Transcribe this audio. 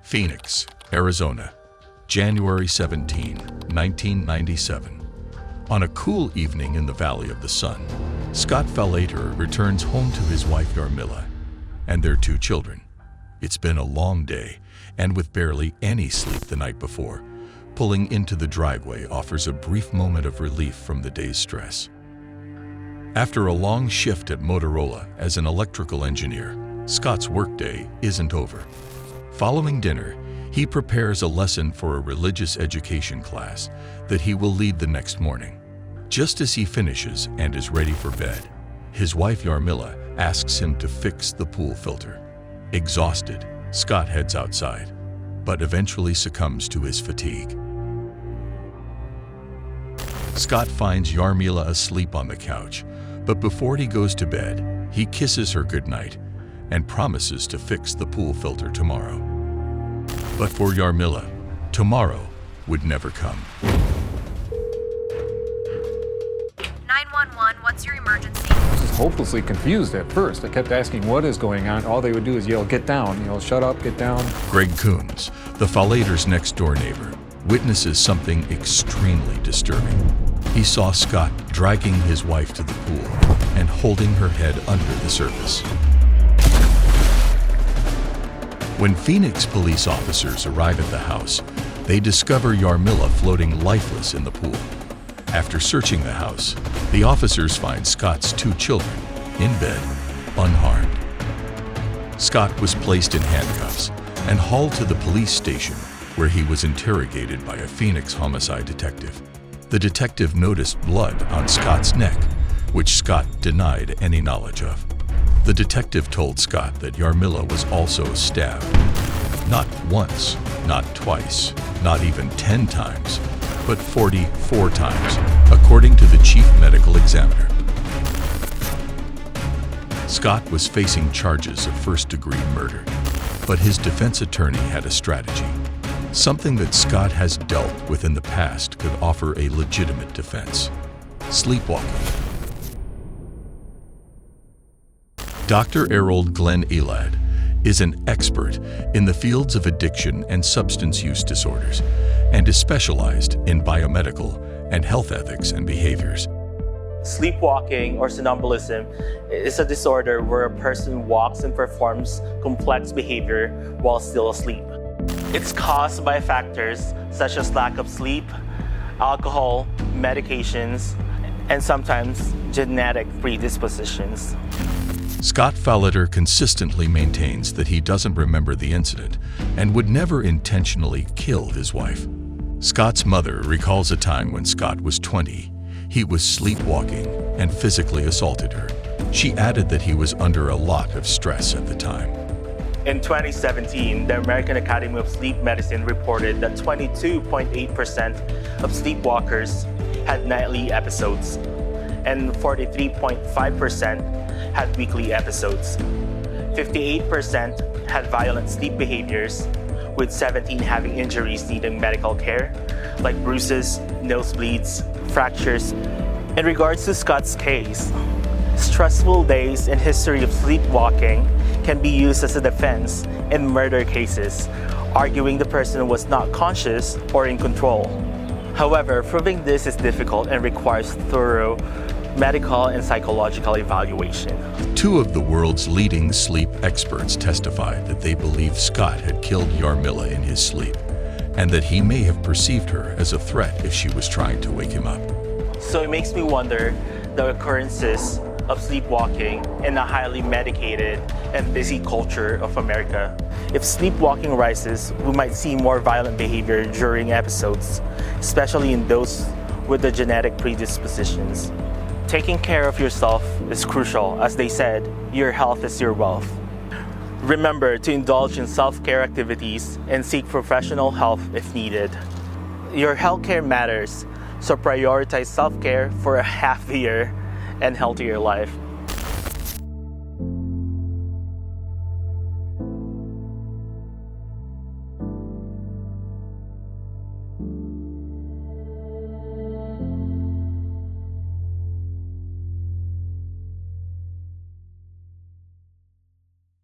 Phoenix, Arizona, January 17, 1997. On a cool evening in the Valley of the Sun, Scott Falater returns home to his wife Yarmila and their 2 children. It's been a long day, and with barely any sleep the night before, pulling into the driveway offers a brief moment of relief from the day's stress. After a long shift at Motorola as an electrical engineer, Scott's workday isn't over. Following dinner, he prepares a lesson for a religious education class that he will lead the next morning. Just as he finishes and is ready for bed, his wife Yarmila asks him to fix the pool filter. Exhausted, Scott heads outside, but eventually succumbs to his fatigue. Scott finds Yarmila asleep on the couch, but before he goes to bed, he kisses her goodnight and promises to fix the pool filter tomorrow. But for Yarmila, tomorrow would never come. 911, what's your emergency? I was hopelessly confused at first. I kept asking what is going on. All they would do is yell, "Get down," shut up, get down. Greg Coons, the Falaters' next-door neighbor, witnesses something extremely disturbing. He saw Scott dragging his wife to the pool and holding her head under the surface. When Phoenix police officers arrive at the house, they discover Yarmila floating lifeless in the pool. After searching the house, the officers find Scott's 2 children in bed, unharmed. Scott was placed in handcuffs and hauled to the police station, where he was interrogated by a Phoenix homicide detective. The detective noticed blood on Scott's neck, which Scott denied any knowledge of. The detective told Scott that Yarmila was also stabbed. Not once, not twice, not even 10 times, but 44 times, according to the chief medical examiner. Scott was facing charges of first-degree murder, but his defense attorney had a strategy. Something that Scott has dealt with in the past could offer a legitimate defense: sleepwalking. Dr. Errold Glenn Elad is an expert in the fields of addiction and substance use disorders and is specialized in biomedical and health ethics and behaviors. Sleepwalking or somnambulism is a disorder where a person walks and performs complex behavior while still asleep. It's caused by factors such as lack of sleep, alcohol, medications, and sometimes genetic predispositions. Scott Falater consistently maintains that he doesn't remember the incident and would never intentionally kill his wife. Scott's mother recalls a time when Scott was 20. He was sleepwalking and physically assaulted her. She added that he was under a lot of stress at the time. In 2017, the American Academy of Sleep Medicine reported that 22.8% of sleepwalkers had nightly episodes, and 43.5% had weekly episodes. 58% had violent sleep behaviors, with 17 having injuries needing medical care, like bruises, nosebleeds, fractures. In regards to Scott's case, stressful days and history of sleepwalking can be used as a defense in murder cases, arguing the person was not conscious or in control. However, proving this is difficult and requires thorough medical and psychological evaluation. 2 of the world's leading sleep experts testified that they believe Scott had killed Yarmila in his sleep, and that he may have perceived her as a threat if she was trying to wake him up. So it makes me wonder the occurrences of sleepwalking in a highly medicated and busy culture of America. If sleepwalking rises, we might see more violent behavior during episodes, especially in those with the genetic predispositions. Taking care of yourself is crucial. As they said, your health is your wealth. Remember to indulge in self-care activities and seek professional help if needed. Your healthcare matters, so prioritize self-care for a happier and healthier life.